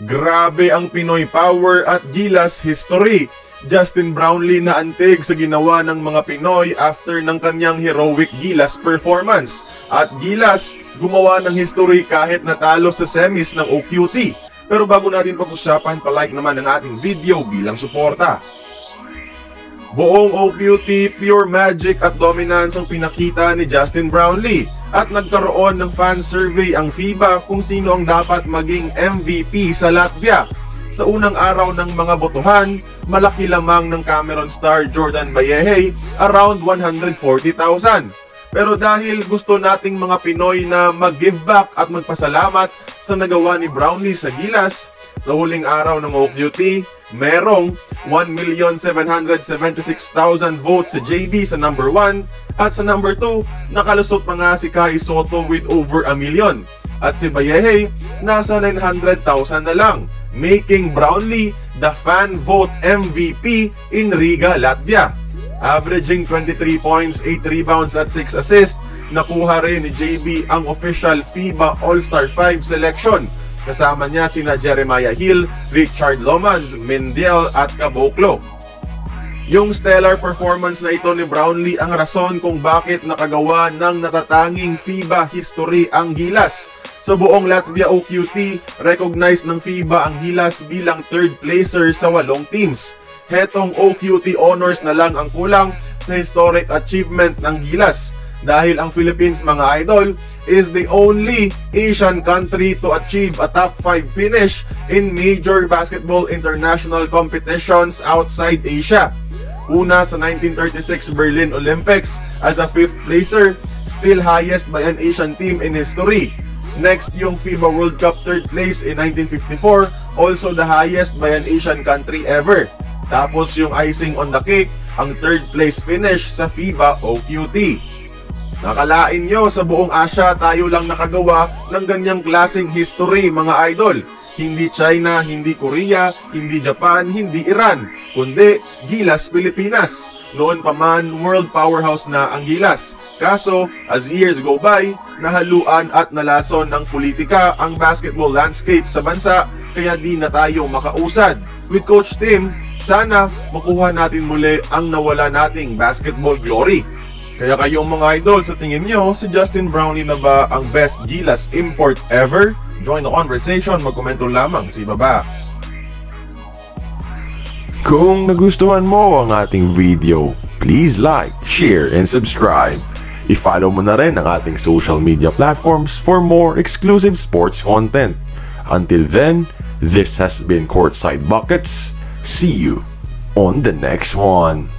Grabe ang Pinoy power at Gilas history. Justin Brownlee na antig sa ginawa ng mga Pinoy after ng kanyang heroic Gilas performance. At Gilas gumawa ng history kahit natalo sa semis ng OQT. Pero bago natin pag-usapan, palike naman ang ating video bilang suporta. Buong OQT, pure magic at dominance ang pinakita ni Justin Brownlee at nagkaroon ng fan survey ang FIBA kung sino ang dapat maging MVP sa Latvia. Sa unang araw ng mga botohan, malaki lamang ng Cameron star Jordan Bayehe, around 140,000. Pero dahil gusto nating mga Pinoy na mag-give back at magpasalamat sa nagawa ni Brownlee sa Gilas, sa huling araw ng OQT, merong 1,776,000 votes sa JB sa number 1 at sa number 2, nakalusot pa nga si Kai Sotto with over 1 million at si Bayehe nasa 900,000 na lang, making Brownlee the fan vote MVP in Riga, Latvia. Averaging 23 points, 8 rebounds at 6 assists, nakuha rin ni JB ang official FIBA All-Star 5 selection. Kasama niya sina Jeremiah Hill, Richard Lomas, Mendiel at Caboclo. Yung stellar performance na ito ni Brownlee ang rason kung bakit nakagawa ng natatanging FIBA history ang Gilas. Sa buong Latvia OQT, recognized ng FIBA ang Gilas bilang third placer sa 8 teams. Hetong OQT honors na lang ang kulang sa historic achievement ng Gilas. Dahil ang Philippines, mga idol, is the only Asian country to achieve a top 5 finish in major basketball international competitions outside Asia. Una sa 1936 Berlin Olympics as a 5th placer, still highest by an Asian team in history. Next, yung FIBA World Cup 3rd place in 1954, also the highest by an Asian country ever. Tapos yung icing on the cake, ang 3rd place finish sa FIBA OQT. Nakalain nyo, sa buong Asia tayo lang nakagawa ng ganyang klaseng history, mga idol. Hindi China, hindi Korea, hindi Japan, hindi Iran, kundi Gilas Pilipinas. Noon pa man, world powerhouse na ang Gilas. Kaso, as years go by, nahaluan at nalason ng politika ang basketball landscape sa bansa, kaya di na tayo makausad. With Coach Tim, sana makuha natin muli ang nawala nating basketball glory. Kaya kayong mga idol, sa tingin nyo, si Justin Brownlee na ba ang best Gilas import ever? Join the conversation, magkomento lamang sa ibaba. Kung nagustuhan mo ang ating video, please like, share, and subscribe. I-follow mo na rin ang ating social media platforms for more exclusive sports content. Until then, this has been Courtside Buckets. See you on the next one.